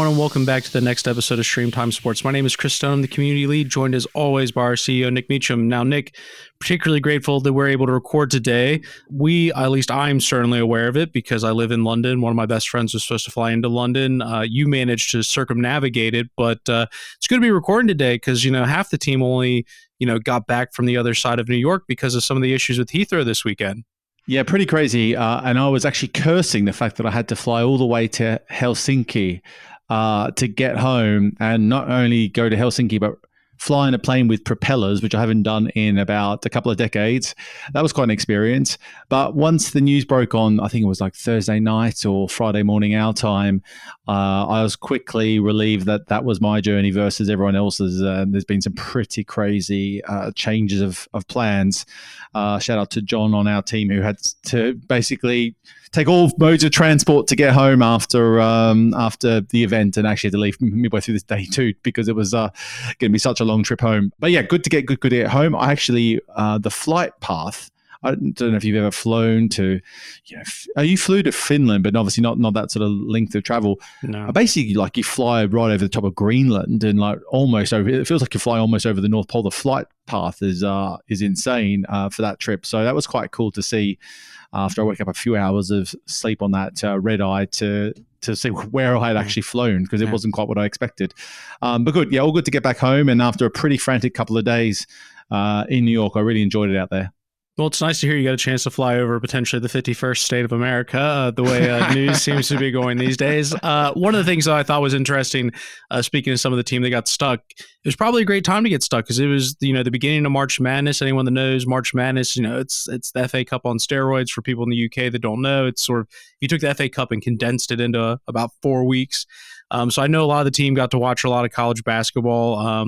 everyone, and welcome back to the next episode of StreamTime Sports. My name is Chris Stone, I'm the community lead, joined as always by our CEO, Nick Meacham. Now, Nick, particularly grateful that we're able to record today. At least I'm certainly aware of it because I live in London. One of my best friends was supposed to fly into London. You managed to circumnavigate it, but it's good to be recording today because, half the team only, got back from the other side of New York because of some of the issues with Heathrow this weekend. Yeah, pretty crazy. And I was actually cursing the fact that I had to fly all the way to Helsinki to get home, and not only go to Helsinki, but fly in a plane with propellers, which I haven't done in about a couple of decades. That was quite an experience. But once the news broke on, I think it was like Thursday night or Friday morning our time, I was quickly relieved that that was my journey versus everyone else's. There's been some pretty crazy changes of plans. Shout out to Jon on our team who had to basically take all modes of transport to get home after the event, and actually had to leave midway through this day too because it was going to be such a long trip home. But yeah, good to get home. I actually the flight path. I don't know if you've ever flown to, you flew to Finland, but obviously not that sort of length of travel. No. Basically, like you fly right over the top of Greenland and like almost over. It feels like you fly almost over the North Pole. The flight path is insane for that trip. So that was quite cool to see. After I woke up a few hours of sleep on that red eye to see where I had actually flown, because it wasn't quite what I expected. But good, all good to get back home. And after a pretty frantic couple of days in New York, I really enjoyed it out there. Well, it's nice to hear you got a chance to fly over potentially the 51st state of America, the way news seems to be going these days. One of the things that I thought was interesting, speaking of some of the team that got stuck, it was probably a great time to get stuck because it was, the beginning of March Madness. Anyone that knows March Madness, it's the FA Cup on steroids for people in the UK that don't know. It's sort of, you took the FA Cup and condensed it into about 4 weeks. So I know a lot of the team got to watch a lot of college basketball.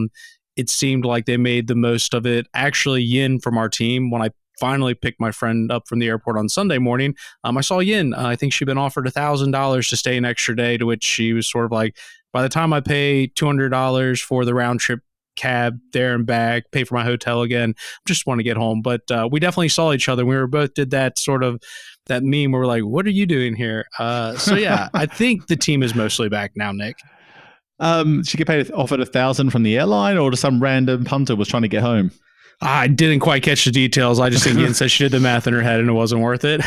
It seemed like they made the most of it. Actually, Yin from our team, when I finally picked my friend up from the airport on Sunday morning, I saw Yin. I think she'd been offered $1,000 to stay an extra day, to which she was sort of like, by the time I pay $200 for the round trip cab there and back, pay for my hotel again, just want to get home. But we definitely saw each other. We were both did that sort of that meme where we're like, what are you doing here? So yeah, I think the team is mostly back now, Nick. She get offered $1,000 from the airline, or some random punter was trying to get home? I didn't quite catch the details. I just think Ian said she did the math in her head and it wasn't worth it.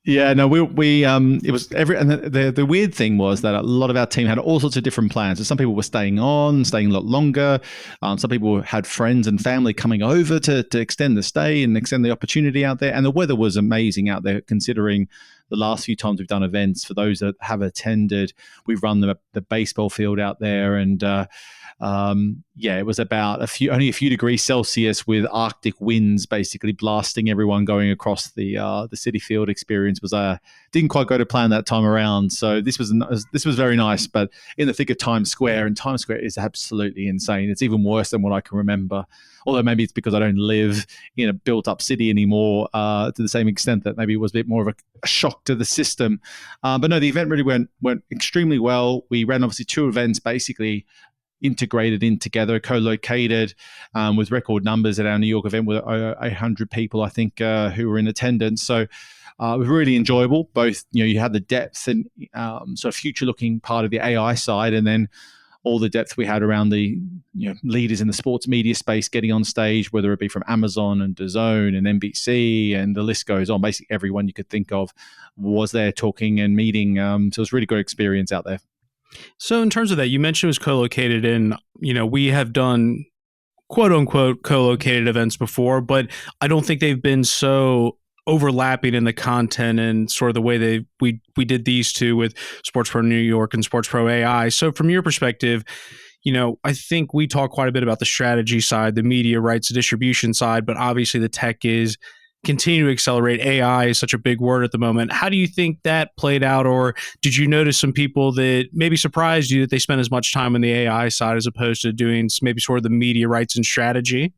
Yeah, no, we it was and the weird thing was that a lot of our team had all sorts of different plans. So some people were staying a lot longer. Some people had friends and family coming over to extend the stay and extend the opportunity out there. And the weather was amazing out there, considering the last few times we've done events. For those that have attended, we've run the baseball field out there, and it was about only a few degrees Celsius with Arctic winds basically blasting everyone going across the City Field. Experience was didn't quite go to plan that time around. So this was very nice, but in the thick of Times Square, and Times Square is absolutely insane. It's even worse than what I can remember. Although maybe it's because I don't live in a built-up city anymore to the same extent that maybe it was a bit more of a shock to the system. But no, the event really went extremely well. We ran obviously 2 events basically integrated in together, co-located with record numbers at our New York event with 800 people, I think, who were in attendance. So it was really enjoyable. Both, you had the depth and sort of future-looking part of the AI side, and then all the depth we had around the leaders in the sports media space getting on stage, whether it be from Amazon and DAZN and NBC, and the list goes on. Basically, everyone you could think of was there talking and meeting. So it was a really good experience out there. So in terms of that, you mentioned it was co-located in, we have done quote unquote co-located events before, but I don't think they've been so overlapping in the content and sort of the way we did these two with Sports Pro New York and Sports Pro AI. So from your perspective, I think we talk quite a bit about the strategy side, the media rights, the distribution side, but obviously the tech is continue to accelerate. AI is such a big word at the moment. How do you think that played out? Or did you notice some people that maybe surprised you that they spent as much time on the AI side as opposed to doing maybe sort of the media rights and strategy?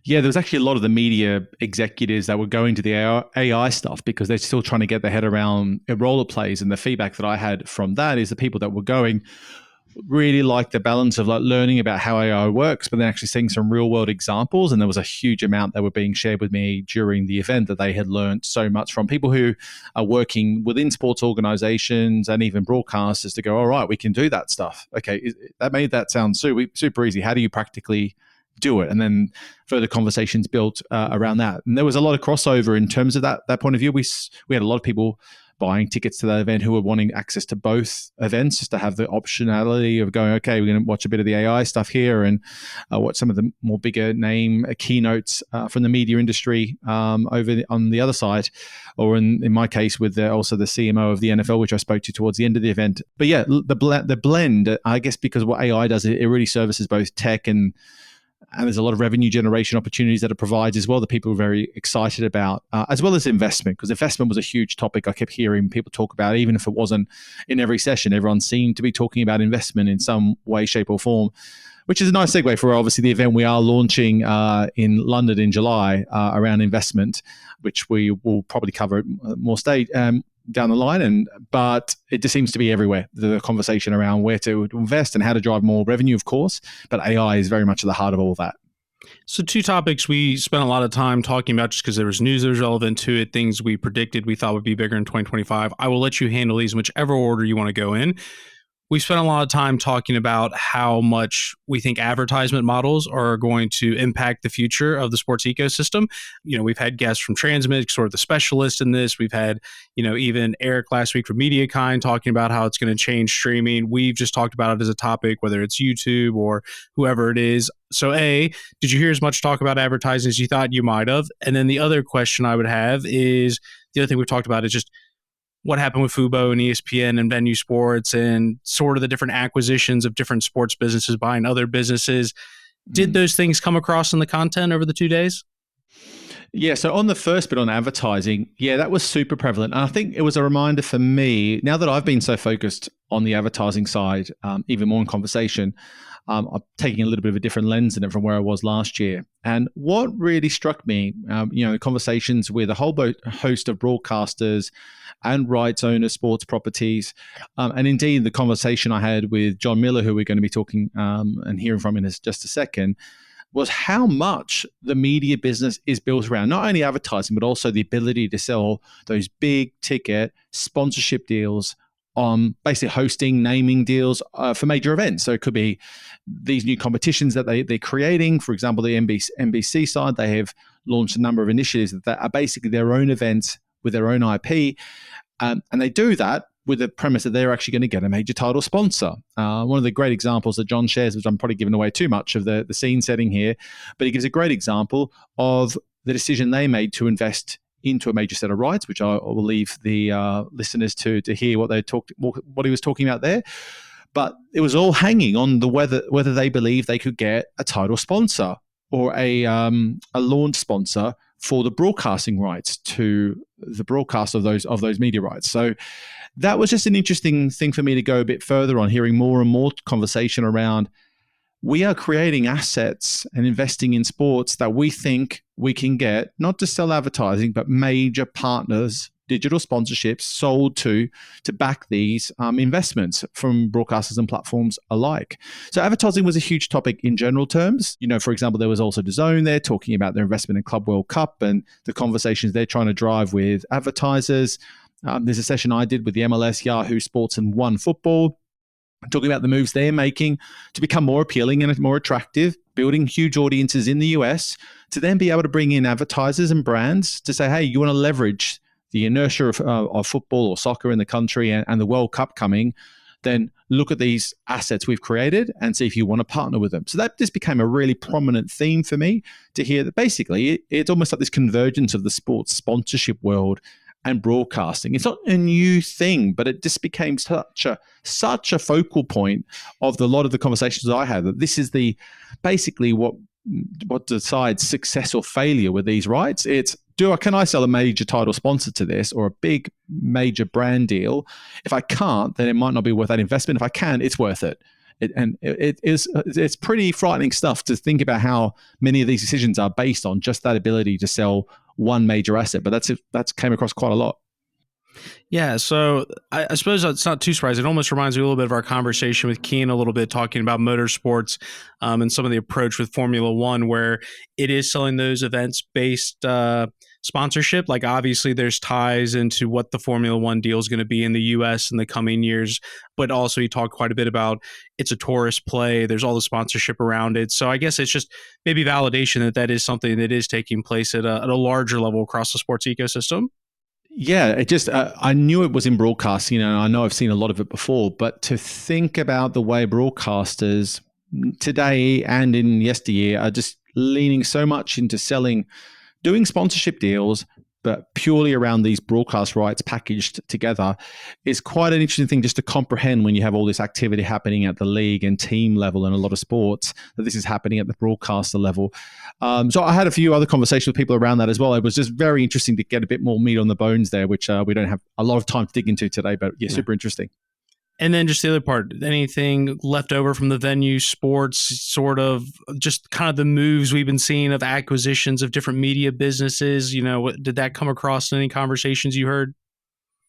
Yeah, there was actually a lot of the media executives that were going to the AI stuff because they're still trying to get their head around roller plays. And the feedback that I had from that is the people that were going really like the balance of like learning about how AI works, but then actually seeing some real world examples. And there was a huge amount that were being shared with me during the event that they had learned so much from people who are working within sports organizations and even broadcasters to go, all right, we can do that stuff. Okay, that made that sound super easy. How do you practically do it? And then further conversations built around that. And there was a lot of crossover in terms of that point of view. We had a lot of people buying tickets to that event who were wanting access to both events, just to have the optionality of going, okay, we're going to watch a bit of the AI stuff here and watch some of the more bigger name keynotes from the media industry on the other side, or in my case with also the CMO of the NFL, which I spoke to towards the end of the event. But yeah, the blend, I guess, because what AI does, it really services both tech and there's a lot of revenue generation opportunities that it provides as well that people are very excited about, as well as investment, because investment was a huge topic I kept hearing people talk about, even if it wasn't in every session. Everyone seemed to be talking about investment in some way, shape, or form, which is a nice segue for obviously the event we are launching in London in July around investment, which we will probably cover more down the line, but it just seems to be everywhere. The conversation around where to invest and how to drive more revenue, of course, but AI is very much at the heart of all of that. So 2 topics we spent a lot of time talking about just because there was news that was relevant to it, things we predicted we thought would be bigger in 2025. I will let you handle these in whichever order you want to go in. We spent a lot of time talking about how much we think advertisement models are going to impact the future of the sports ecosystem. We've had guests from Transmix, sort of the specialist in this. We've had, even Eric last week from MediaKind talking about how it's going to change streaming. We've just talked about it as a topic, whether it's YouTube or whoever it is. So A, did you hear as much talk about advertising as you thought you might have? And then the other question I would have is, the other thing we've talked about is just what happened with Fubo and ESPN and Venue Sports and sort of the different acquisitions of different sports businesses buying other businesses. Did those things come across in the content over the 2 days? Yeah, so on the first bit on advertising, yeah, that was super prevalent. And I think it was a reminder for me, now that I've been so focused on the advertising side, even more in conversation, I'm taking a little bit of a different lens in it from where I was last year. And what really struck me, conversations with a whole host of broadcasters and rights owners, sports properties, and indeed the conversation I had with Jon Miller, who we're going to be talking and hearing from in just a second, was how much the media business is built around not only advertising, but also the ability to sell those big ticket sponsorship deals on basically hosting, naming deals for major events. So it could be these new competitions that they're creating. For example, the NBC side, they have launched a number of initiatives that are basically their own events with their own IP. And they do that with the premise that they're actually going to get a major title sponsor. One of the great examples that Jon shares, which I'm probably giving away too much of the scene setting here, but he gives a great example of the decision they made to invest into a major set of rights, which I will leave the listeners to hear what he was talking about there. But it was all hanging on the whether they believed they could get a title sponsor or a launch sponsor for the broadcasting rights to the broadcast of those media rights. So that was just an interesting thing for me to go a bit further on, hearing more and more conversation around we are creating assets and investing in sports that we think we can get, not to sell advertising, but major partners, digital sponsorships sold to back these investments from broadcasters and platforms alike. So advertising was a huge topic in general terms. For example, there was also DAZN there talking about their investment in Club World Cup and the conversations they're trying to drive with advertisers. There's a session I did with the MLS, Yahoo Sports, and One Football, talking about the moves they're making to become more appealing and more attractive, building huge audiences in the US, to then be able to bring in advertisers and brands to say, hey, you want to leverage the inertia of football or soccer in the country and the World Cup coming, then look at these assets we've created and see if you want to partner with them. So that just became a really prominent theme for me to hear that basically it's almost like this convergence of the sports sponsorship world and broadcasting. It's not a new thing, but it just became such a focal point of a lot of the conversations I had, that this is basically what decides success or failure with these rights. It's, can I sell a major title sponsor to this or a big major brand deal? If I can't, then it might not be worth that investment. If I can, it's worth it. It's pretty frightening stuff to think about how many of these decisions are based on just that ability to sell one major asset. But that's came across quite a lot. Yeah, so I suppose it's not too surprising. It almost reminds me a little bit of our conversation with Keen a little bit, talking about motorsports and some of the approach with Formula One, where it is selling those events-based sponsorship. Like, obviously, there's ties into what the Formula One deal is going to be in the U.S. in the coming years, but also you talk quite a bit about it's a tourist play. There's all the sponsorship around it. So I guess it's just maybe validation that that is something that is taking place at a larger level across the sports ecosystem. Yeah, it just, I knew it was in broadcasting, and I know I've seen a lot of it before, but to think about the way broadcasters today and in yesteryear are just leaning so much into selling, doing sponsorship deals, but purely around these broadcast rights packaged together is quite an interesting thing just to comprehend when you have all this activity happening at the league and team level in a lot of sports, that this is happening at the broadcaster level. So I had a few other conversations with people around that as well. It was just very interesting to get a bit more meat on the bones there, which we don't have a lot of time to dig into today, but yeah, super interesting. And then just the other part, anything left over from the venue sports, sort of just kind of the moves we've been seeing of acquisitions of different media businesses. Did that come across in any conversations you heard?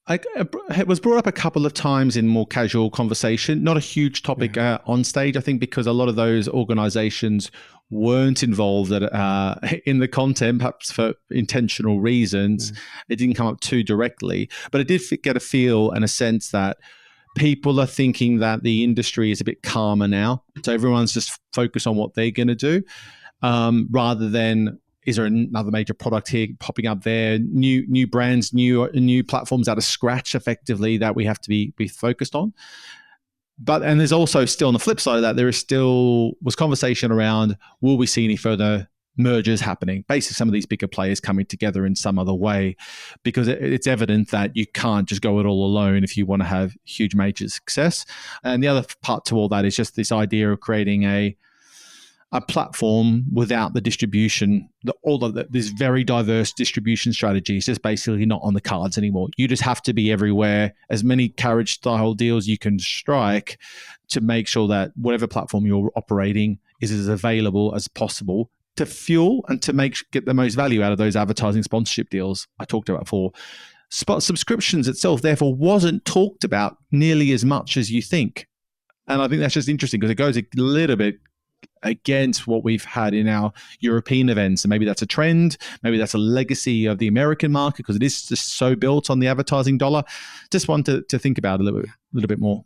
It was brought up a couple of times in more casual conversation, not a huge topic on stage, I think, because a lot of those organizations weren't involved in the content, perhaps for intentional reasons. It didn't come up too directly, but it did get a feel and a sense that people are thinking that the industry is a bit calmer now. So everyone's just focused on what they're going to do, rather than, is there another major product here popping up there? New brands, new platforms out of scratch, effectively, that we have to be focused on. And there's also still, on the flip side of that, was conversation around, will we see any further mergers happening? Basically, some of these bigger players coming together in some other way, because it's evident that you can't just go it all alone if you want to have huge major success. And the other part to all that is just this idea of creating a platform without the distribution, this very diverse distribution strategy is just basically not on the cards anymore. You just have to be everywhere, as many carriage style deals you can strike to make sure that whatever platform you're operating is as available as possible to fuel and to get the most value out of those advertising sponsorship deals I talked about before. Spot subscriptions itself, therefore, wasn't talked about nearly as much as you think. And I think that's just interesting because it goes a little bit against what we've had in our European events. And maybe that's a trend. Maybe that's a legacy of the American market because it is just so built on the advertising dollar. Just want to think about it a little bit more.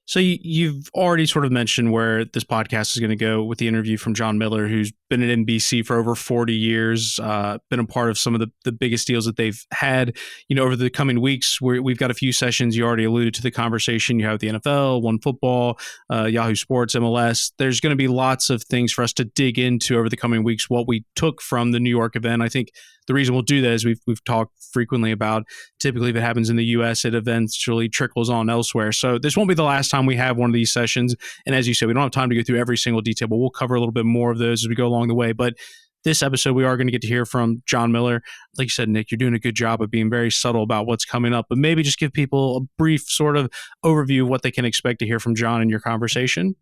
So you've already sort of mentioned where this podcast is going to go with the interview from Jon Miller, who's been at NBC for over 40 years, been a part of some of the biggest deals that they've had. Over the coming weeks, we've got a few sessions. You already alluded to the conversation you have with the NFL, One Football, Yahoo Sports, MLS. There's going to be lots of things for us to dig into over the coming weeks, what we took from the New York event. I think the reason we'll do that is we've talked frequently about, typically if it happens in the U.S., it eventually trickles on elsewhere. So this won't be the last time we have one of these sessions. And as you said, we don't have time to go through every single detail, but we'll cover a little bit more of those as we go along the way. But this episode, we are going to get to hear from Jon Miller. Like you said, Nick, you're doing a good job of being very subtle about what's coming up, but maybe just give people a brief sort of overview of what they can expect to hear from Jon in your conversation.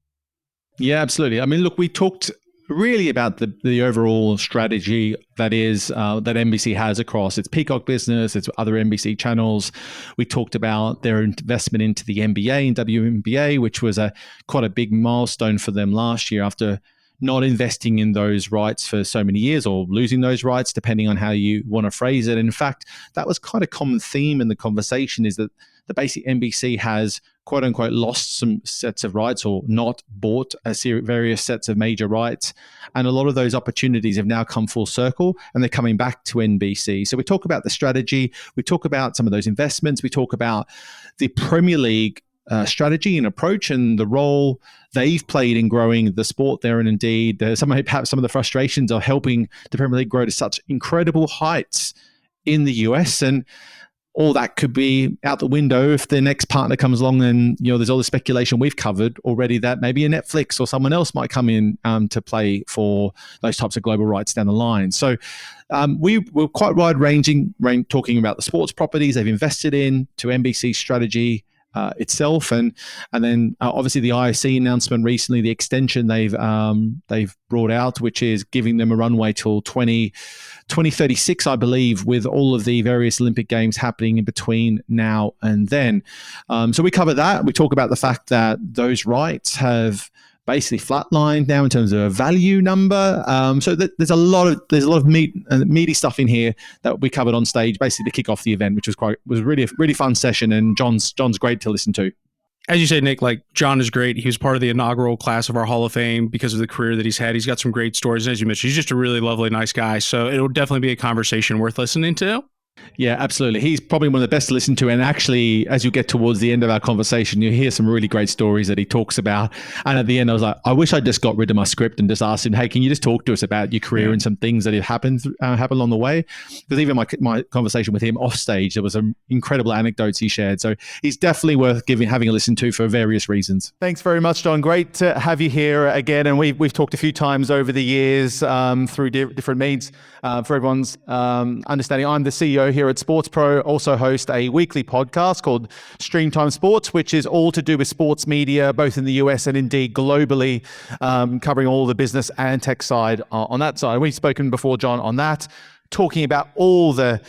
Yeah, absolutely. I mean, look, we talked really about the overall strategy that NBC has across its Peacock business, its other NBC channels. We talked about their investment into the NBA and WNBA, which was quite a big milestone for them last year after not investing in those rights for so many years, or losing those rights, depending on how you want to phrase it. In fact, that was quite a common theme in the conversation, is that the basic NBC has quote unquote lost some sets of rights or not bought various sets of major rights. And a lot of those opportunities have now come full circle and they're coming back to NBC. So we talk about the strategy, we talk about some of those investments, we talk about the Premier League strategy and approach and the role they've played in growing the sport there. And indeed, perhaps some of the frustrations of helping the Premier League grow to such incredible heights in the US. And all that could be out the window if the next partner comes along and, there's all the speculation we've covered already that maybe a Netflix or someone else might come in to play for those types of global rights down the line. So we were quite wide-ranging, talking about the sports properties they've invested in, to NBC's strategy itself, and then obviously the IOC announcement recently, the extension they've brought out, which is giving them a runway till 2036, I believe, with all of the various Olympic Games happening in between now and then. So we cover that. We talk about the fact that those rights have basically flatlined now in terms of a value number. So there's a lot of meaty stuff in here that we covered on stage, basically to kick off the event, which was really a really fun session. And John's great to listen to. As you said, Nick, like Jon is great. He was part of the inaugural class of our Hall of Fame because of the career that he's had. He's got some great stories. And as you mentioned, he's just a really lovely, nice guy. So it'll definitely be a conversation worth listening to. Yeah, absolutely. He's probably one of the best to listen to. And actually, as you get towards the end of our conversation, you hear some really great stories that he talks about. And at the end, I was like, I wish I just got rid of my script and just asked him, hey, can you just talk to us about your career and some things that have happened along the way? Because even my conversation with him off stage, there was some incredible anecdotes he shared. So he's definitely worth having a listen to for various reasons. Thanks very much, Jon. Great to have you here again. And we've talked a few times over the years through different means. For everyone's understanding, I'm the CEO here at Sports Pro, also host a weekly podcast called StreamTime Sports, which is all to do with sports media, both in the US and indeed globally, covering all the business and tech side on that side. We've spoken before, Jon, on that, talking about all the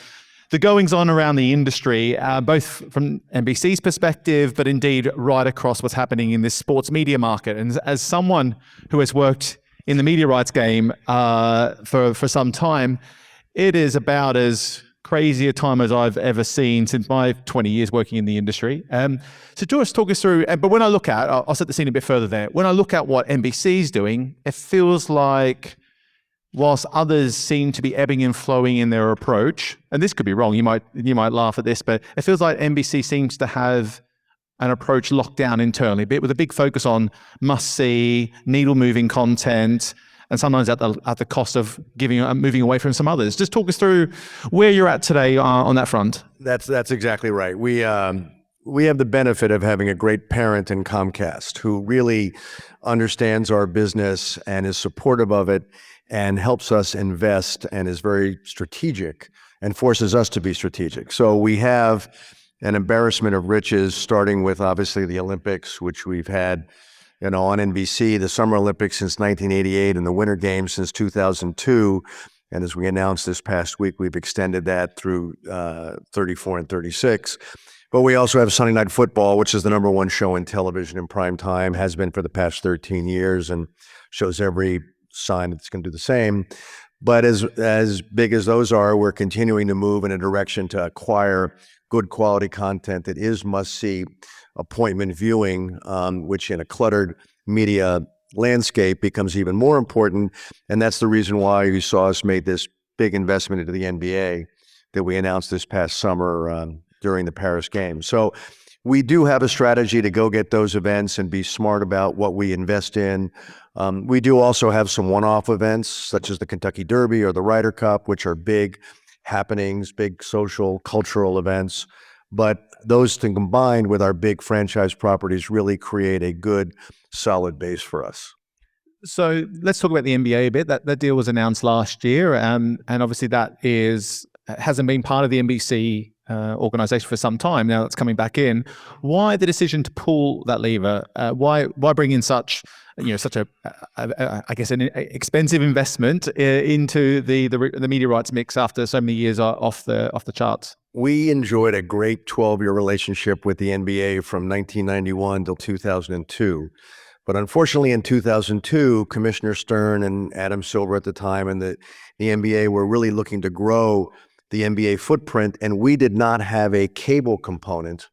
goings on around the industry, both from NBC's perspective, but indeed right across what's happening in this sports media market. And as someone who has worked in the media rights game for some time, it is about as crazy a time as I've ever seen since my 20 years working in the industry. So just talk us through, but when I look at, I'll set the scene a bit further there. When I look at what NBC's doing, it feels like whilst others seem to be ebbing and flowing in their approach, and this could be wrong, you might laugh at this, but it feels like NBC seems to have an approach locked down internally, with a big focus on must-see, needle-moving content, and sometimes at the cost of moving away from some others. Just talk us through where you're at today on that front. That's exactly right. We have the benefit of having a great parent in Comcast who really understands our business and is supportive of it and helps us invest and is very strategic and forces us to be strategic. So we have an embarrassment of riches, starting with obviously the Olympics, which we've had on NBC, the Summer Olympics since 1988 and the Winter Games since 2002. And as we announced this past week, we've extended that through 34 and 36. But we also have Sunday Night Football, which is the number one show in television in prime time, has been for the past 13 years and shows every sign it's going to do the same. But as big as those are, we're continuing to move in a direction to acquire good quality content that is must-see appointment viewing, which in a cluttered media landscape becomes even more important. And that's the reason why you saw us make this big investment into the NBA that we announced this past summer during the Paris Games. So we do have a strategy to go get those events and be smart about what we invest in. We do also have some one-off events, such as the Kentucky Derby or the Ryder Cup, which are big happenings, big social, cultural events. But those things combined with our big franchise properties really create a good, solid base for us. So let's talk about the NBA a bit. That deal was announced last year, and obviously that hasn't been part of the NBC organization for some time. Now it's coming back in. Why the decision to pull that lever? Why bring in such a I guess an expensive investment into the media rights mix after so many years off the charts? We enjoyed a great 12-year relationship with the NBA from 1991 till 2002. But unfortunately, in 2002, Commissioner Stern and Adam Silver at the time and the NBA were really looking to grow the NBA footprint, and we did not have a cable component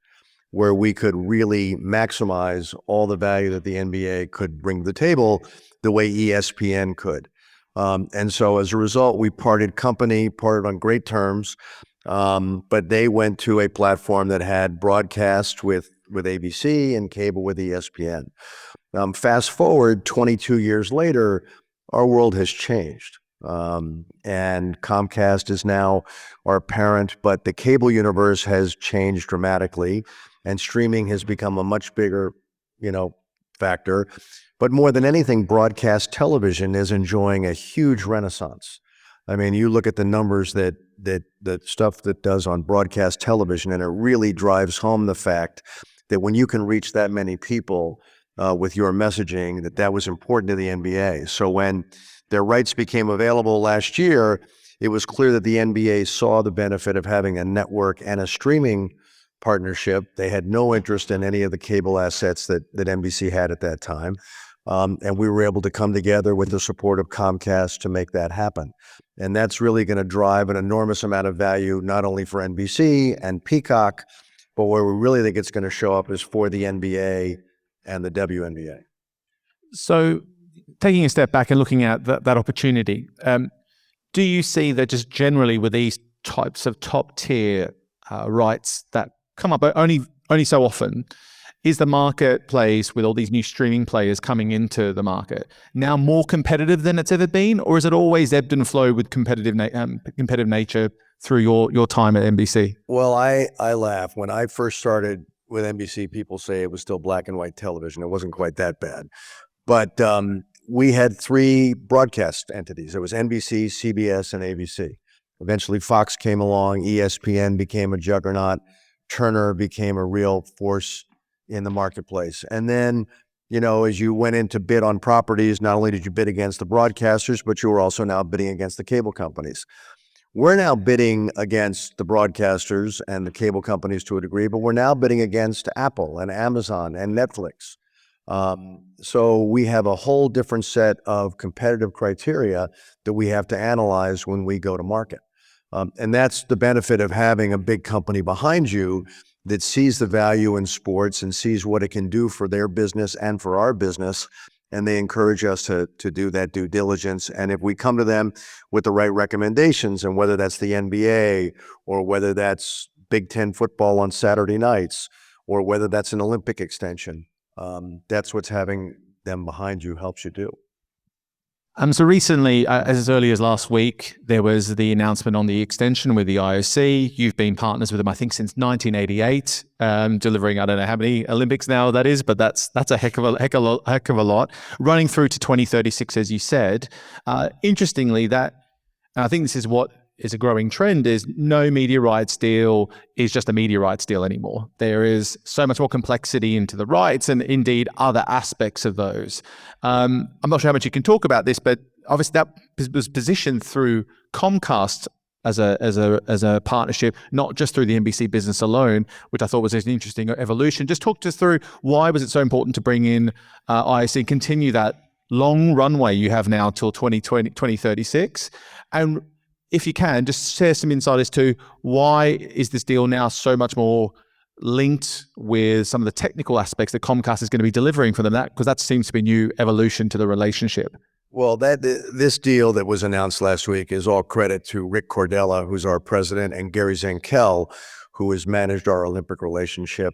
where we could really maximize all the value that the NBA could bring to the table the way ESPN could. And so as a result, we parted on great terms, but they went to a platform that had broadcast with ABC and cable with ESPN. Fast forward 22 years later, our world has changed. And Comcast is now our parent, but the cable universe has changed dramatically, and streaming has become a much bigger, factor. But more than anything, broadcast television is enjoying a huge renaissance. I mean, you look at the numbers that stuff that does on broadcast television, and it really drives home the fact that when you can reach that many people with your messaging, that was important to the NBA. So when their rights became available last year, it was clear that the NBA saw the benefit of having a network and a streaming partnership. They had no interest in any of the cable assets that NBC had at that time. And we were able to come together with the support of Comcast to make that happen. And that's really going to drive an enormous amount of value, not only for NBC and Peacock, but where we really think it's going to show up is for the NBA and the WNBA. So taking a step back and looking at that opportunity, do you see that just generally with these types of top tier rights that come up only so often, is the marketplace with all these new streaming players coming into the market now more competitive than it's ever been, or is it always ebbed and flowed with competitive nature through your time at NBC? Well, I laugh. When I first started with NBC, people say it was still black and white television. It wasn't quite that bad. But we had 3 broadcast entities. It was NBC, CBS, and ABC. Eventually, Fox came along. ESPN became a juggernaut. Turner became a real force in the marketplace. And then, as you went in to bid on properties, not only did you bid against the broadcasters, but you were also now bidding against the cable companies. We're now bidding against the broadcasters and the cable companies to a degree, but we're now bidding against Apple and Amazon and Netflix. So we have a whole different set of competitive criteria that we have to analyze when we go to market. And that's the benefit of having a big company behind you that sees the value in sports and sees what it can do for their business and for our business. And they encourage us to do that due diligence. And if we come to them with the right recommendations, and whether that's the NBA or whether that's Big Ten football on Saturday nights, or whether that's an Olympic extension, that's what's having them behind you helps you do. So recently, as early as last week, there was the announcement on the extension with the IOC. You've been partners with them, I think, since 1988, delivering I don't know how many Olympics now that is, but that's a heck of a lot. Running through to 2036, as you said. Interestingly, and I think this is what is a growing trend, is no media rights deal is just a media rights deal anymore. There is so much more complexity into the rights and indeed other aspects of those. I'm not sure how much you can talk about this, but obviously that was positioned through Comcast as a partnership, not just through the NBC business alone, which I thought was an interesting evolution. Just talk to us through why was it so important to bring in IOC, continue that long runway you have now till 2036, and if you can, just share some insight as to why is this deal now so much more linked with some of the technical aspects that Comcast is going to be delivering for them, because that seems to be a new evolution to the relationship. Well, this deal that was announced last week is all credit to Rick Cordella, who's our president, and Gary Zankel, who has managed our Olympic relationship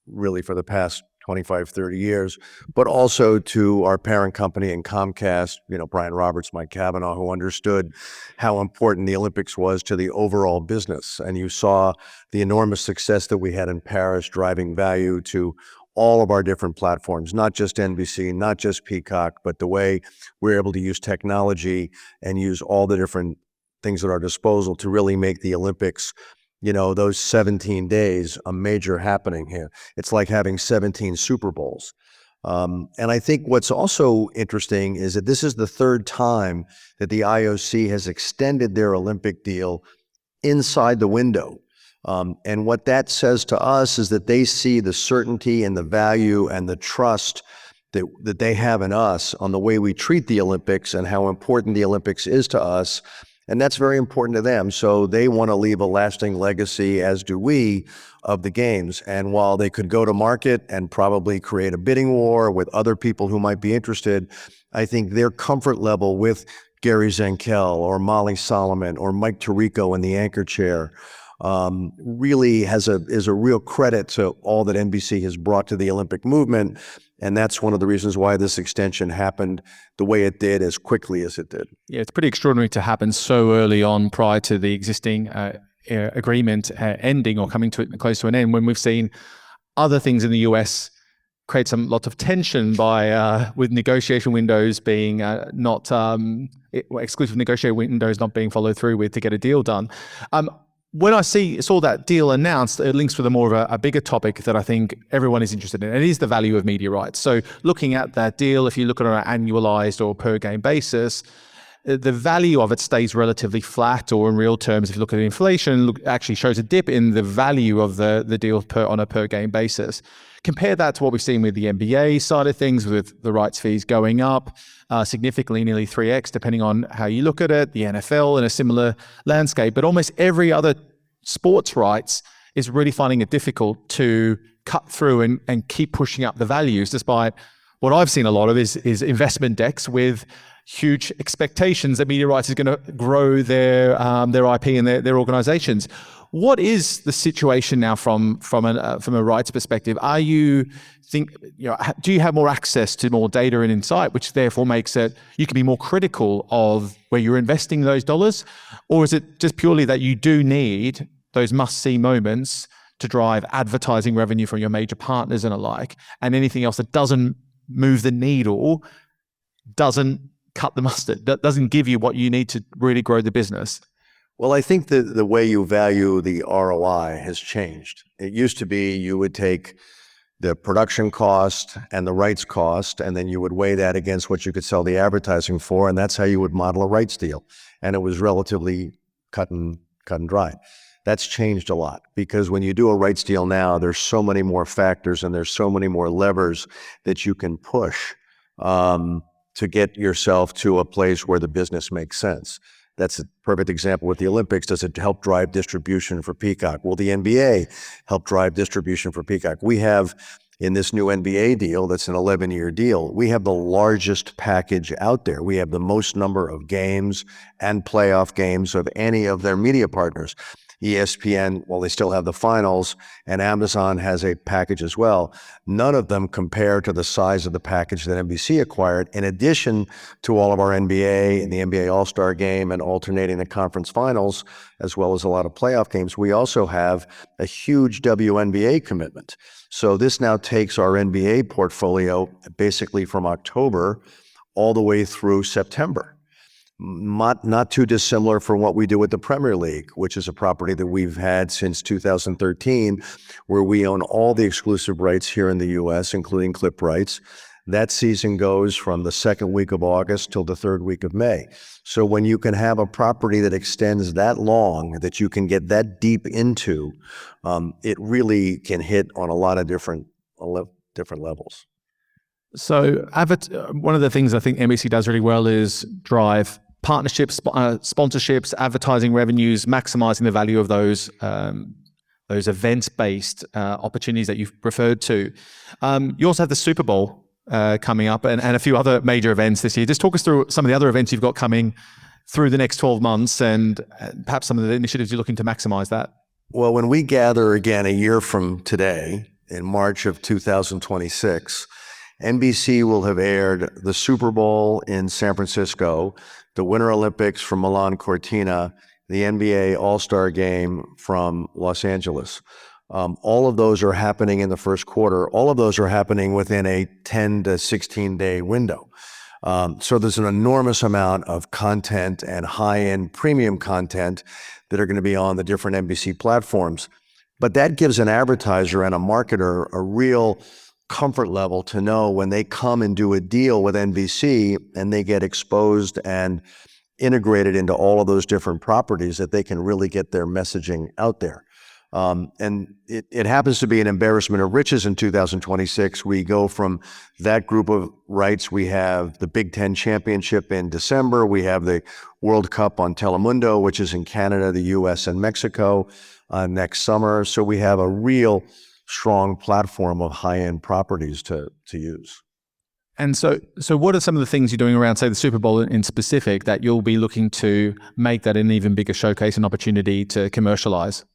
really for the past 25, 30 years, but also to our parent company in Comcast, Brian Roberts, Mike Cavanaugh, who understood how important the Olympics was to the overall business. And you saw the enormous success that we had in Paris, driving value to all of our different platforms, not just NBC, not just Peacock, but the way we're able to use technology and use all the different things at our disposal to really make the Olympics, those 17 days, a major happening here. It's like having 17 Super Bowls. And I think what's also interesting is that this is the 3rd time that the IOC has extended their Olympic deal inside the window. And what that says to us is that they see the certainty and the value and the trust that they have in us on the way we treat the Olympics and how important the Olympics is to us. And that's very important to them. So they want to leave a lasting legacy, as do we, of the games. And while they could go to market and probably create a bidding war with other people who might be interested, I think their comfort level with Gary Zankel or Molly Solomon or Mike Tirico in the anchor chair really is a real credit to all that NBC has brought to the Olympic movement. And that's one of the reasons why this extension happened the way it did, as quickly as it did. Yeah, it's pretty extraordinary to happen so early on prior to the existing agreement ending or coming to close to an end, when we've seen other things in the US create some lots of tension by with negotiation windows being exclusive negotiation windows not being followed through with to get a deal done. when I saw that deal announced, it links with more of a bigger topic that I think everyone is interested in. It is the value of media rights. So looking at that deal, if you look at it on an annualized or per game basis, the value of it stays relatively flat, or in real terms, if you look at inflation, actually shows a dip in the value of the deal on a per game basis. Compare that to what we've seen with the NBA side of things, with the rights fees going up significantly, nearly 3x, depending on how you look at it, the NFL in a similar landscape. But almost every other sports rights is really finding it difficult to cut through and keep pushing up the values, despite what I've seen a lot of is investment decks with huge expectations that media rights is going to grow their IP and their organizations. What is the situation now from a rights perspective? Do you have more access to more data and insight, which therefore makes it you can be more critical of where you're investing those dollars, or is it just purely that you do need those must-see moments to drive advertising revenue from your major partners and alike, and anything else that doesn't move the needle doesn't cut the mustard, that doesn't give you what you need to really grow the business? Well, I think the way you value the ROI has changed. It used to be you would take the production cost and the rights cost, and then you would weigh that against what you could sell the advertising for, and that's how you would model a rights deal. And it was relatively cut and dry. That's changed a lot, because when you do a rights deal now, there's so many more factors and there's so many more levers that you can push to get yourself to a place where the business makes sense. That's a perfect example with the Olympics. Does it help drive distribution for Peacock? Will the NBA help drive distribution for Peacock? We have, in this new NBA deal, that's an 11-year deal, we have the largest package out there. We have the most number of games and playoff games of any of their media partners. ESPN, well, they still have the finals, and Amazon has a package as well. None of them compare to the size of the package that NBC acquired, in addition to all of our NBA and the NBA All-Star Game and alternating the conference finals, as well as a lot of playoff games. We also have a huge WNBA commitment. So this now takes our NBA portfolio basically from October all the way through September. Not too dissimilar from what we do with the Premier League, which is a property that we've had since 2013, where we own all the exclusive rights here in the US, including clip rights. That season goes from the second week of August till the third week of May. So when you can have a property that extends that long, that you can get that deep into, it really can hit on a lot of different levels. So one of the things I think NBC does really well is drive partnerships, sponsorships, advertising revenues, maximizing the value of those events-based opportunities that you've referred to. You also have the Super Bowl coming up and a few other major events this year. Just talk us through some of the other events you've got coming through the next 12 months and perhaps some of the initiatives you're looking to maximize that. Well, when we gather again a year from today, in March of 2026, NBC will have aired the Super Bowl in San Francisco, the Winter Olympics from Milan Cortina, the NBA All-Star Game from Los Angeles. All of those are happening in the first quarter. All of those are happening within a 10 to 16 day window. So there's an enormous amount of content and high-end premium content that are going to be on the different NBC platforms. But that gives an advertiser and a marketer a real comfort level to know when they come and do a deal with NBC and they get exposed and integrated into all of those different properties, that they can really get their messaging out there. And it happens to be an embarrassment of riches in 2026. We go from that group of rights. We have the Big Ten Championship in December. We have the World Cup on Telemundo, which is in Canada, the US, and Mexico next summer. So we have a real strong platform of high-end properties to use. And so what are some of the things you're doing around, say, the Super Bowl in specific, that you'll be looking to make that an even bigger showcase and opportunity to commercialize?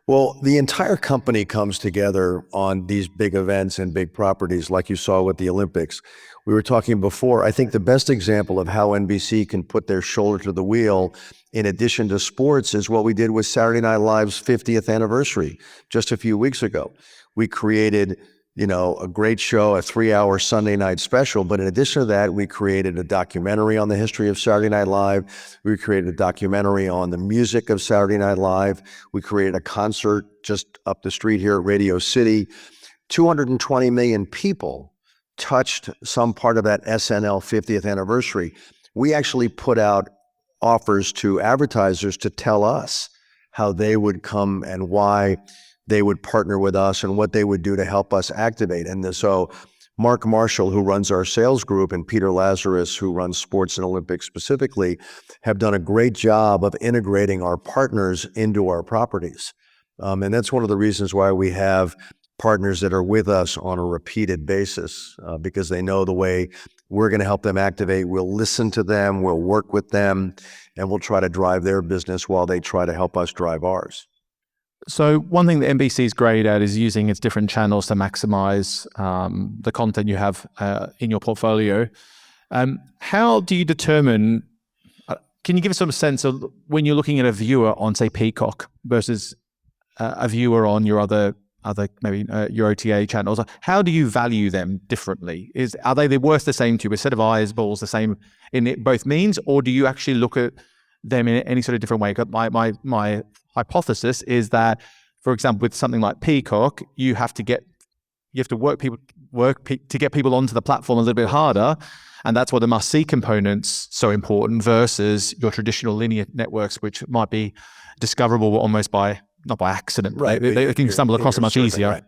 Well, the entire company comes together on these big events and big properties, like you saw with the Olympics. We were talking before, I think the best example of how NBC can put their shoulder to the wheel in addition to sports is what we did with Saturday Night Live's 50th anniversary just a few weeks ago. We created a great show, a 3-hour Sunday night special. But in addition to that, we created a documentary on the history of Saturday Night Live. We created a documentary on the music of Saturday Night Live. We created a concert just up the street here at Radio City. 220 million people touched some part of that SNL 50th anniversary. We actually put out offers to advertisers to tell us how they would come and why they would partner with us and what they would do to help us activate. And so Mark Marshall, who runs our sales group, and Peter Lazarus, who runs sports and Olympics specifically, have done a great job of integrating our partners into our properties. And that's one of the reasons why we have partners that are with us on a repeated basis, because they know the way we're going to help them activate. We'll listen to them, we'll work with them, and we'll try to drive their business while they try to help us drive ours. So one thing that NBC is great at is using its different channels to maximize the content you have in your portfolio. How do you determine, can you give us some sense of when you're looking at a viewer on, say, Peacock versus a viewer on your other maybe your OTA channels? How do you value them differently? Are they worth the same to you? A set of eyeballs the same in both means, or do you actually look at them in any sort of different way? My hypothesis is that, for example, with something like Peacock, you have to work to get people onto the platform a little bit harder, and that's why the must-see component's so important versus your traditional linear networks, which might be discoverable almost not by accident. Right. They can stumble across it much easier. Right.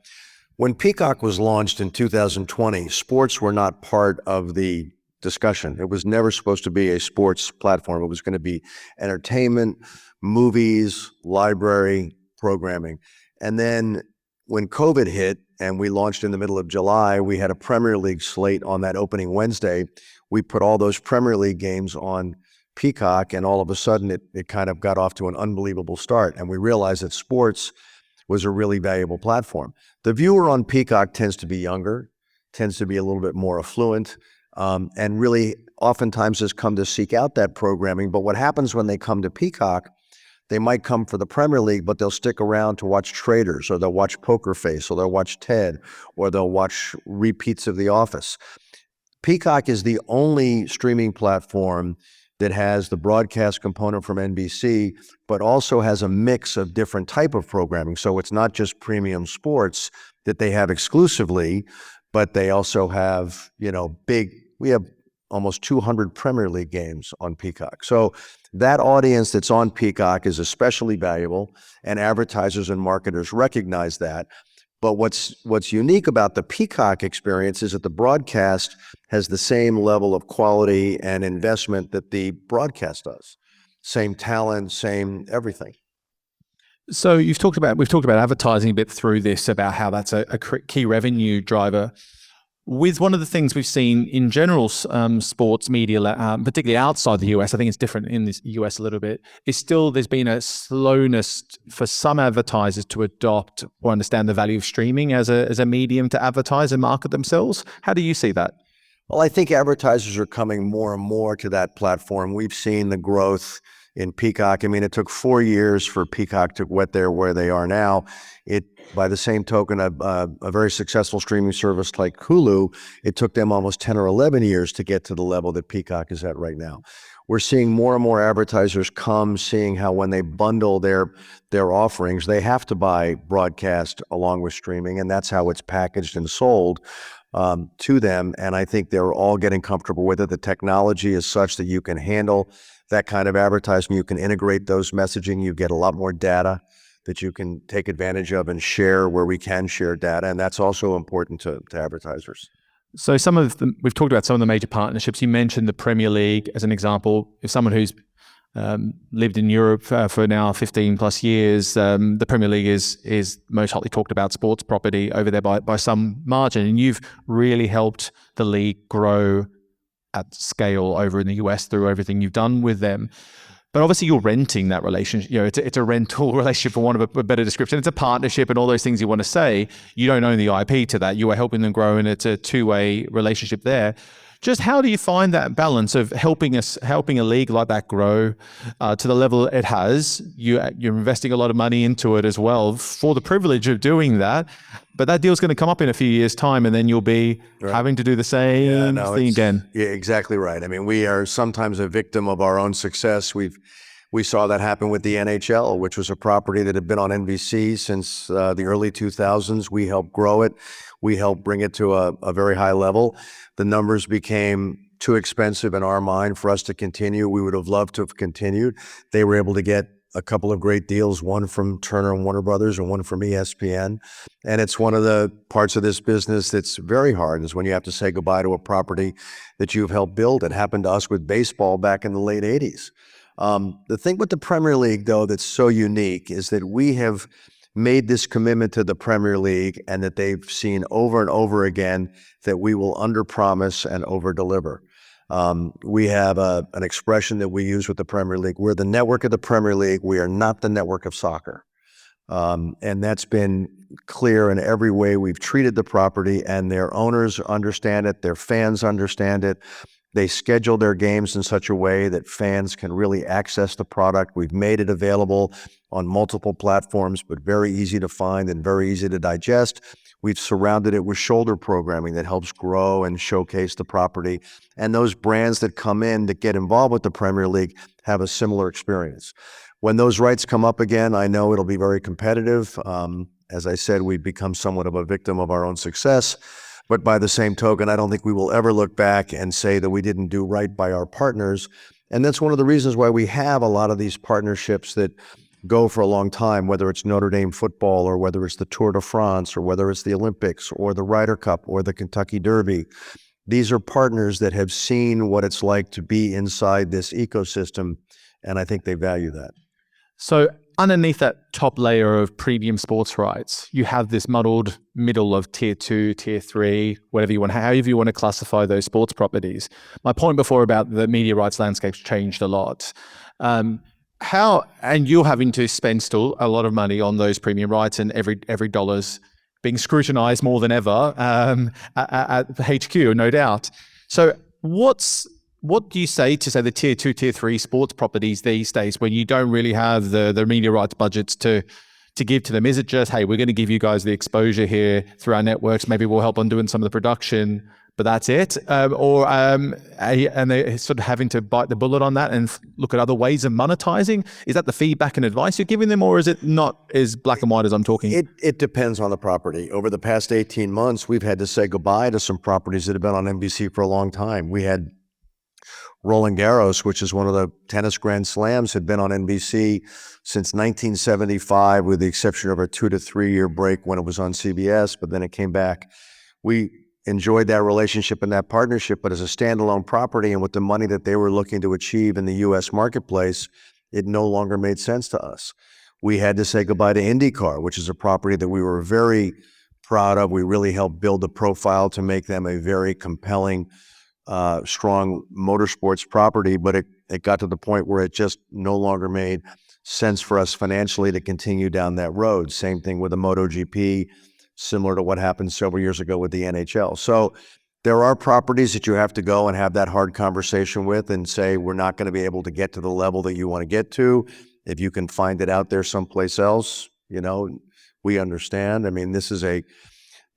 When Peacock was launched in 2020, sports were not part of the discussion. It was never supposed to be a sports platform. It was going to be entertainment, movies, library, programming. And then when COVID hit and we launched in the middle of July, we had a Premier League slate on that opening Wednesday. We put all those Premier League games on Peacock, and all of a sudden it kind of got off to an unbelievable start. And we realized that sports was a really valuable platform. The viewer on Peacock tends to be younger, tends to be a little bit more affluent, and really oftentimes has come to seek out that programming. But what happens when they come to Peacock, they might come for the Premier League, but they'll stick around to watch Traders, or they'll watch Poker Face, or they'll watch Ted, or they'll watch repeats of The Office. Peacock is the only streaming platform that has the broadcast component from NBC, but also has a mix of different type of programming. So it's not just premium sports that they have exclusively, but they also have, we have almost 200 Premier League games on Peacock. So that audience that's on Peacock is especially valuable, and advertisers and marketers recognize that. But what's unique about the Peacock experience is that the broadcast has the same level of quality and investment that the broadcast does. Same talent, same everything. So we've talked about advertising a bit through this, about how that's a key revenue driver. With one of the things we've seen in general, sports media, particularly outside the US, I think it's different in the US a little bit, is still there's been a slowness for some advertisers to adopt or understand the value of streaming as a medium to advertise and market themselves. How do you see that? Well, I think advertisers are coming more and more to that platform. We've seen the growth in Peacock. I mean, it took 4 years for Peacock to get there where they are now. By the same token, a very successful streaming service like Hulu, it took them almost 10 or 11 years to get to the level that Peacock is at right now. We're seeing more and more advertisers come, seeing how when they bundle their offerings, they have to buy broadcast along with streaming, and that's how it's packaged and sold to them. And I think they're all getting comfortable with it. The technology is such that you can handle that kind of advertising. You can integrate those messaging. You get a lot more data that you can take advantage of and share where we can share data. And that's also important to advertisers. So we've talked about some of the major partnerships. You mentioned the Premier League as an example. If someone who's lived in Europe for now 15 plus years, the Premier League is most hotly talked about sports property over there by some margin. And you've really helped the league grow at scale over in the US through everything you've done with them. But obviously you're renting that relationship. It's a rental relationship, for want of a better description. It's a partnership and all those things you want to say. You don't own the IP to that. You are helping them grow, and it's a two-way relationship there. Just how do you find that balance of helping a league like that grow to the level it has? You're investing a lot of money into it as well for the privilege of doing that, but that deal's going to come up in a few years' time, and then you'll be having to do the same thing again. Yeah, exactly right. I mean, we are sometimes a victim of our own success. We saw that happen with the NHL, which was a property that had been on NBC since the early 2000s. We helped grow it. We helped bring it to a very high level. The numbers became too expensive in our mind for us to continue. We would have loved to have continued. They were able to get a couple of great deals, one from Turner and Warner Brothers and one from ESPN. And it's one of the parts of this business that's very hard, is when you have to say goodbye to a property that you've helped build. It happened to us with baseball back in the late 80s. The thing with the Premier League, though, that's so unique is that we have made this commitment to the Premier League, and that they've seen over and over again that we will underpromise and overdeliver. We have an expression that we use with the Premier League. We're the network of the Premier League. We are not the network of soccer. And that's been clear in every way we've treated the property, and their owners understand it. Their fans understand it. They schedule their games in such a way that fans can really access the product. We've made it available on multiple platforms, but very easy to find and very easy to digest. We've surrounded it with shoulder programming that helps grow and showcase the property. And those brands that come in that get involved with the Premier League have a similar experience. When those rights come up again, I know it'll be very competitive. As I said, we've become somewhat of a victim of our own success. But by the same token, I don't think we will ever look back and say that we didn't do right by our partners. And that's one of the reasons why we have a lot of these partnerships that go for a long time, whether it's Notre Dame football or whether it's the Tour de France or whether it's the Olympics or the Ryder Cup or the Kentucky Derby. These are partners that have seen what it's like to be inside this ecosystem, and I think they value that. So underneath that top layer of premium sports rights, you have this muddled middle of tier 2, tier 3, whatever you want, however you want to classify those sports properties. My point before about the media rights landscape's changed a lot. And you're having to spend still a lot of money on those premium rights, and every dollar's being scrutinized more than ever at the HQ, no doubt. So what do you say to, say, the tier 2, tier 3 sports properties these days when you don't really have the media rights budgets to give to them? Is it just, hey, we're going to give you guys the exposure here through our networks, maybe we'll help on doing some of the production, but that's it? And they're sort of having to bite the bullet on that and look at other ways of monetizing? Is that the feedback and advice you're giving them, or is it not as black and white as I'm talking? It depends on the property. Over the past 18 months, we've had to say goodbye to some properties that have been on NBC for a long time. We had Roland Garros, which is one of the tennis Grand Slams, had been on NBC since 1975, with the exception of a 2 to 3 year break when it was on CBS, but then it came back. We enjoyed that relationship and that partnership, but as a standalone property and with the money that they were looking to achieve in the U.S. marketplace, it no longer made sense to us. We had to say goodbye to IndyCar, which is a property that we were very proud of. We really helped build the profile to make them a very compelling, strong motorsports property, but it got to the point where it just no longer made sense for us financially to continue down that road. Same thing with the MotoGP, similar to what happened several years ago with the NHL. So there are properties that you have to go and have that hard conversation with and say, we're not going to be able to get to the level that you want to get to. If you can find it out there someplace else, we understand. I mean, this is a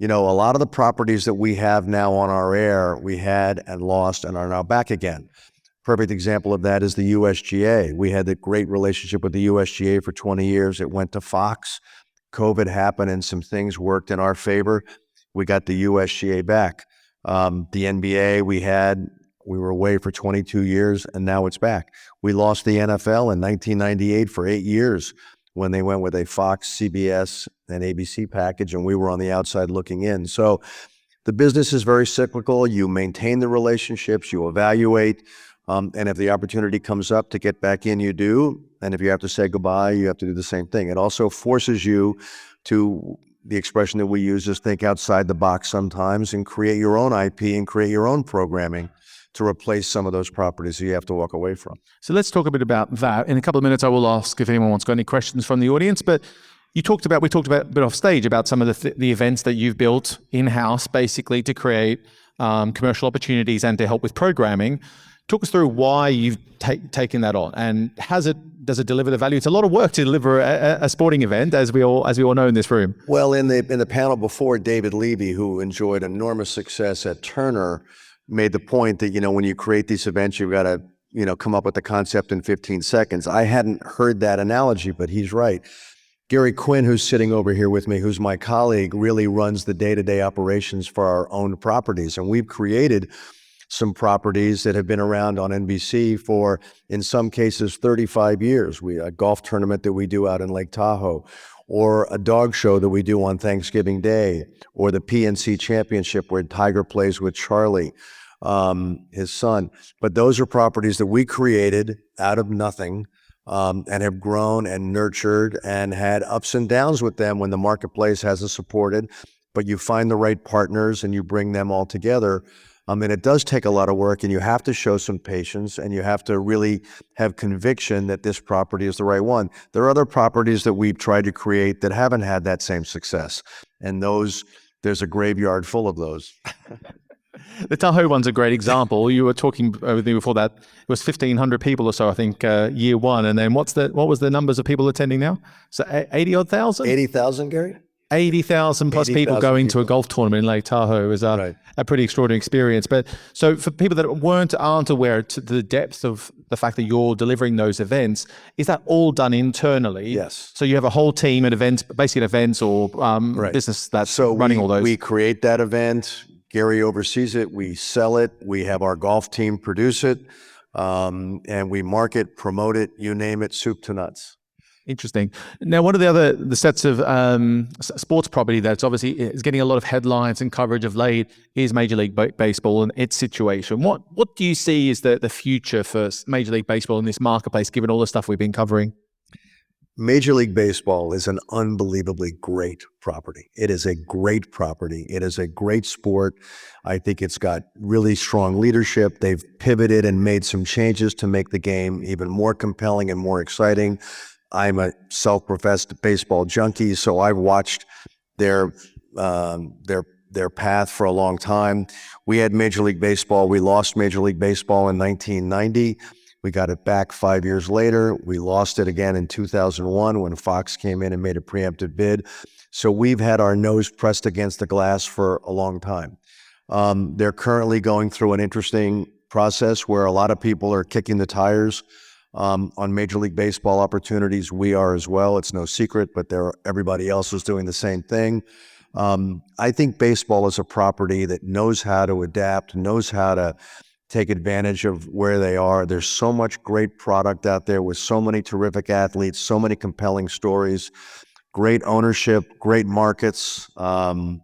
lot of the properties that we have now on our air, we had and lost and are now back again. Perfect example of that is the USGA. We had a great relationship with the USGA for 20 years. It went to Fox. COVID happened and some things worked in our favor. We got the USGA back. The NBA we were away for 22 years and now it's back. We lost the NFL in 1998 for 8 years when they went with a Fox, CBS, and ABC package, and we were on the outside looking in. So the business is very cyclical. You maintain the relationships, you evaluate, and if the opportunity comes up to get back in, you do. And if you have to say goodbye, you have to do the same thing. It also forces you to, the expression that we use is think outside the box sometimes and create your own IP and create your own programming to replace some of those properties that you have to walk away from. So let's talk a bit about that. In a couple of minutes, I will ask if anyone wants got any questions from the audience. But we talked about a bit off stage about some of the events that you've built in-house basically to create commercial opportunities and to help with programming. Talk us through why you've taken that on, and does it deliver the value? It's a lot of work to deliver a sporting event, as we all know in this room. Well, in the panel before, David Levy, who enjoyed enormous success at Turner, made the point that, when you create these events, you've got to, come up with the concept in 15 seconds. I hadn't heard that analogy, but he's right. Gary Quinn, who's sitting over here with me, who's my colleague, really runs the day-to-day operations for our own properties. And we've created some properties that have been around on NBC for, in some cases, 35 years. A golf tournament that we do out in Lake Tahoe, or a dog show that we do on Thanksgiving Day, or the PNC Championship where Tiger plays with Charlie, his son. But those are properties that we created out of nothing, and have grown and nurtured and had ups and downs with them when the marketplace hasn't supported. But you find the right partners and you bring them all together. And it does take a lot of work, and you have to show some patience, and you have to really have conviction that this property is the right one. There are other properties that we've tried to create that haven't had that same success. And there's a graveyard full of those. The Tahoe one's a great example. You were talking with me before that. It was 1,500 people or so, I think, year one. And then what was the numbers of people attending now? So 80-odd thousand? 80,000, Gary? 80,000 plus 80,000 people going to a golf tournament in Lake Tahoe is a pretty extraordinary experience. But so for people that aren't aware to the depth of the fact that you're delivering those events, is that all done internally? Yes. So you have a whole team at events, basically at events or business that's running all those? We create that event. Gary oversees it. We sell it. We have our golf team produce it. And we market, promote it, you name it, soup to nuts. Interesting. Now, one of the sets of sports property that's obviously is getting a lot of headlines and coverage of late is Major League Baseball and its situation. What do you see is the future for Major League Baseball in this marketplace, given all the stuff we've been covering? Major League Baseball is an unbelievably great property. It is a great property. It is a great sport. I think it's got really strong leadership. They've pivoted and made some changes to make the game even more compelling and more exciting. I'm a self-professed baseball junkie, so I've watched their path for a long time. We had Major League Baseball. We lost Major League Baseball in 1990. We got it back 5 years later. We lost it again in 2001 when Fox came in and made a preemptive bid. So we've had our nose pressed against the glass for a long time. They're currently going through an interesting process where a lot of people are kicking the tires on Major League Baseball opportunities. We are as well. It's no secret, but everybody else is doing the same thing. I think baseball is a property that knows how to adapt, knows how to take advantage of where they are. There's so much great product out there with so many terrific athletes, so many compelling stories, great ownership, great markets. And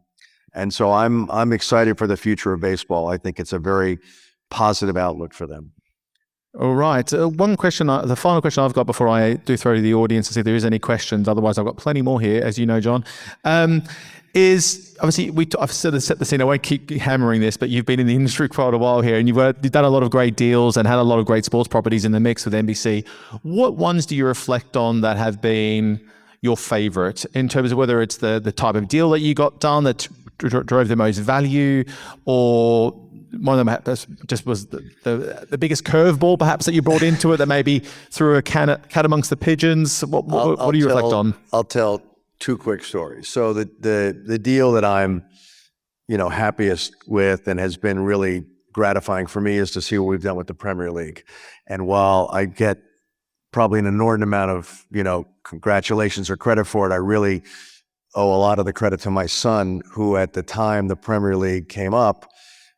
so I'm excited for the future of baseball. I think it's a very positive outlook for them. All right. One question, the final question I've got before I do throw to the audience to see if there is any questions. Otherwise, I've got plenty more here, as you know, Jon. Is obviously I've sort of set the scene. I won't keep hammering this, but you've been in the industry for quite a while here, and you've done a lot of great deals and had a lot of great sports properties in the mix with NBC. What ones do you reflect on that have been your favorite in terms of whether it's the type of deal that you got done that drove the most value, or one of them just was the biggest curveball perhaps that you brought into it that maybe threw a cat amongst the pigeons? What do you reflect on? I'll tell two quick stories. So the deal that I'm, happiest with and has been really gratifying for me is to see what we've done with the Premier League. And while I get probably an inordinate amount of, congratulations or credit for it, I really owe a lot of the credit to my son, who at the time the Premier League came up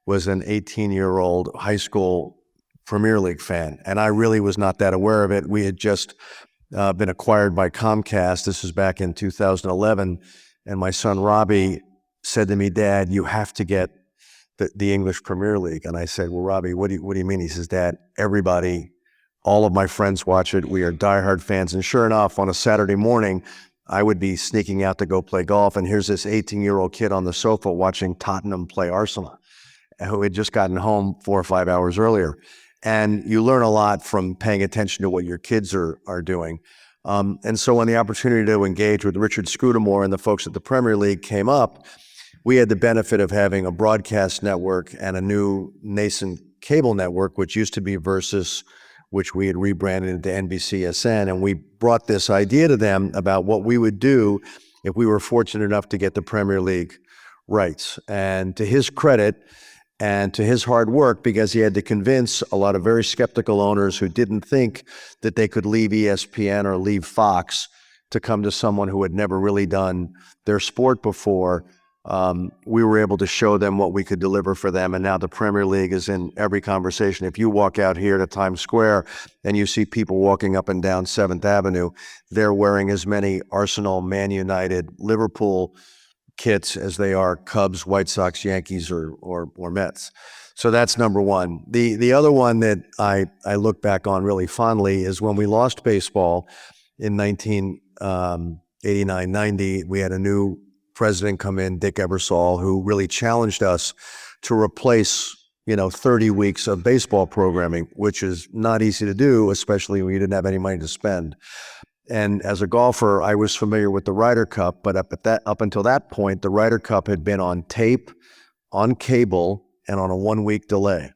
was an 18-year-old high school Premier League fan. And I really was not that aware of it. We had just been acquired by Comcast. This was back in 2011. And my son, Robbie, said to me, "Dad, you have to get the English Premier League." And I said, "Well, Robbie, what do you mean?" He says, "Dad, everybody, all of my friends watch it. We are diehard fans." And sure enough, on a Saturday morning, I would be sneaking out to go play golf. And here's this 18-year-old kid on the sofa watching Tottenham play Arsenal, who had just gotten home 4 or 5 hours earlier. And you learn a lot from paying attention to what your kids are doing. And so when the opportunity to engage with Richard Scudamore and the folks at the Premier League came up, we had the benefit of having a broadcast network and a new nascent cable network, which used to be Versus, which we had rebranded into NBCSN. And we brought this idea to them about what we would do if we were fortunate enough to get the Premier League rights. And to his credit and to his hard work, because he had to convince a lot of very skeptical owners who didn't think that they could leave ESPN or leave Fox to come to someone who had never really done their sport before, we were able to show them what we could deliver for them. And now the Premier League is in every conversation. If you walk out here to Times Square and you see people walking up and down 7th Avenue, they're wearing as many Arsenal, Man United, Liverpool kits as they are Cubs, White Sox, Yankees, or Mets. So that's number one. The other one that I look back on really fondly is when we lost baseball in 1989-90. We had a new president come in, Dick Ebersol, who really challenged us to replace 30 weeks of baseball programming, which is not easy to do, especially when you didn't have any money to spend. And as a golfer, I was familiar with the Ryder Cup, but up until that point, the Ryder Cup had been on tape, on cable, and on a 1-week delay.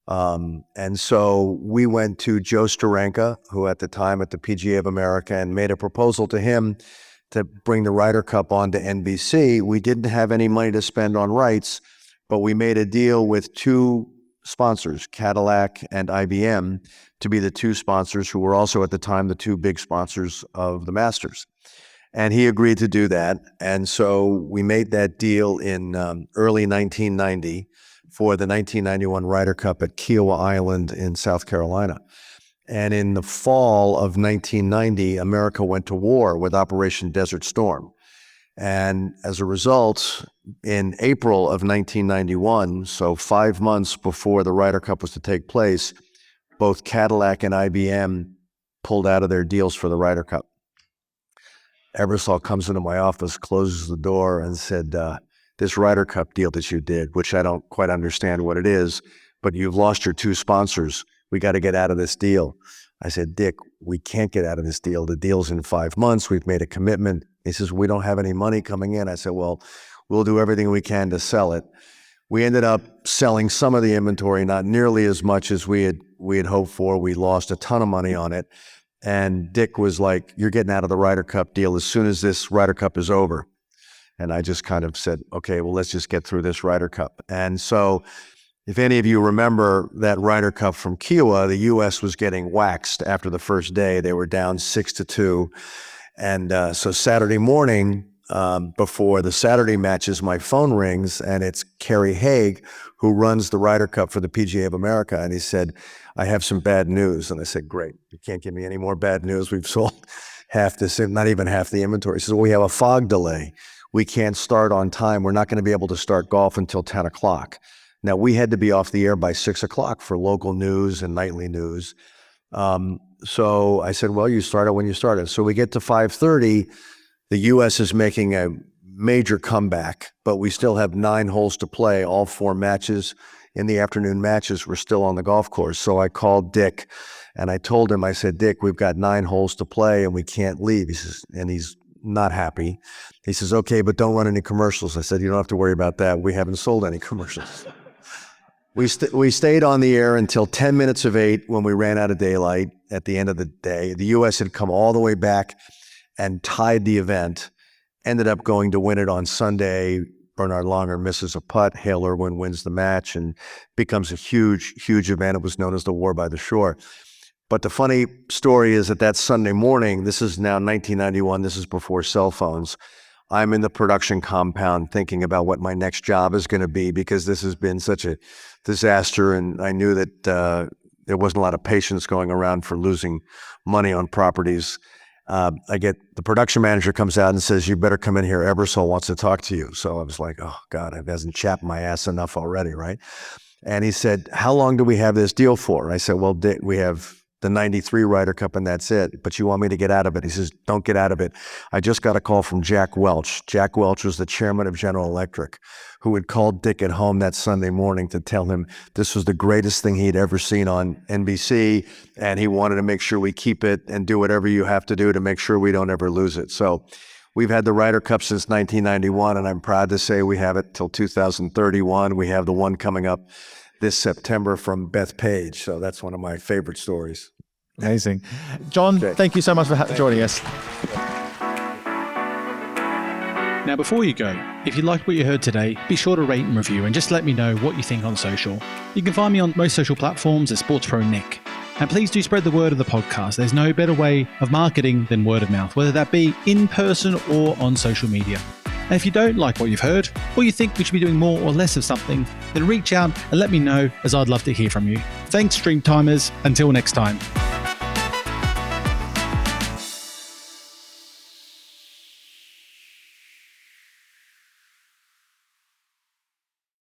And so we went to Joe Steranka, who at the time at the PGA of America, and made a proposal to him to bring the Ryder Cup onto NBC. We didn't have any money to spend on rights, but we made a deal with two sponsors, Cadillac and IBM, to be the two sponsors who were also at the time the two big sponsors of the Masters. And he agreed to do that. And so we made that deal in early 1990 for the 1991 Ryder Cup at Kiowa Island in South Carolina. And in the fall of 1990, America went to war with Operation Desert Storm. And as a result, in April of 1991, so 5 months before the Ryder Cup was to take place, both Cadillac and IBM pulled out of their deals for the Ryder Cup. Ebersol comes into my office, closes the door, and said, this Ryder Cup deal that you did, which I don't quite understand what it is, but you've lost your two sponsors. We got to get out of this deal. I said, Dick, we can't get out of this deal. The deal's in 5 months. We've made a commitment. He says, we don't have any money coming in. I said, well, we'll do everything we can to sell it. We ended up selling some of the inventory, not nearly as much as we had hoped for. We lost a ton of money on it. And Dick was like, you're getting out of the Ryder Cup deal as soon as this Ryder Cup is over. And I just kind of said, okay, well, let's just get through this Ryder Cup. And so if any of you remember that Ryder Cup from Kiowa, the U.S. was getting waxed after the first day. They were down 6-2. And so Saturday morning, before the Saturday matches, my phone rings, and it's Kerry Haig, who runs the Ryder Cup for the PGA of America. And he said, I have some bad news. And I said, great. You can't give me any more bad news. We've sold half this, not even half the inventory. He says, well, we have a fog delay. We can't start on time. We're not going to be able to start golf until 10 o'clock. Now, we had to be off the air by 6 o'clock for local news and nightly news. So I said, well, you start it when you start it. So we get to 5:30. The U.S. is making a major comeback, but we still have 9 holes to play. All 4 matches in the afternoon matches were still on the golf course. So I called Dick and I told him, I said, Dick, we've got 9 holes to play and we can't leave. He says, and he's not happy. He says, okay, but don't run any commercials. I said, you don't have to worry about that. We haven't sold any commercials. We stayed on the air until 10 minutes of 8 when we ran out of daylight at the end of the day. The U.S. had come all the way back and tied the event, ended up going to win it on Sunday. Bernard Langer misses a putt. Hale Irwin wins the match and becomes a huge, huge event. It was known as the War by the Shore. But the funny story is that Sunday morning, this is now 1991, this is before cell phones, I'm in the production compound thinking about what my next job is going to be because this has been such a disaster, and I knew that there wasn't a lot of patience going around for losing money on properties. I get the production manager comes out and says, you better come in here. Ebersol wants to talk to you. So I was like, oh God, it hasn't chapped my ass enough already, right? And he said, how long do we have this deal for? And I said, well, Dick, we have the 93 Ryder Cup and that's it, but you want me to get out of it. He says, don't get out of it. I just got a call from Jack Welch. Jack Welch was the chairman of General Electric, who had called Dick at home that Sunday morning to tell him this was the greatest thing he'd ever seen on NBC, and he wanted to make sure we keep it and do whatever you have to do to make sure we don't ever lose it. So we've had the Ryder Cup since 1991, and I'm proud to say we have it till 2031. We have the one coming up this September from Beth Page. So that's one of my favorite stories. Amazing. Jon, thank you so much for joining us. Now, before you go, if you liked what you heard today, be sure to rate and review and just let me know what you think on social. You can find me on most social platforms as SportsPro Nick. And please do spread the word of the podcast. There's no better way of marketing than word of mouth, whether that be in person or on social media. And if you don't like what you've heard, or you think we should be doing more or less of something, then reach out and let me know, as I'd love to hear from you. Thanks, StreamTimers. Until next time.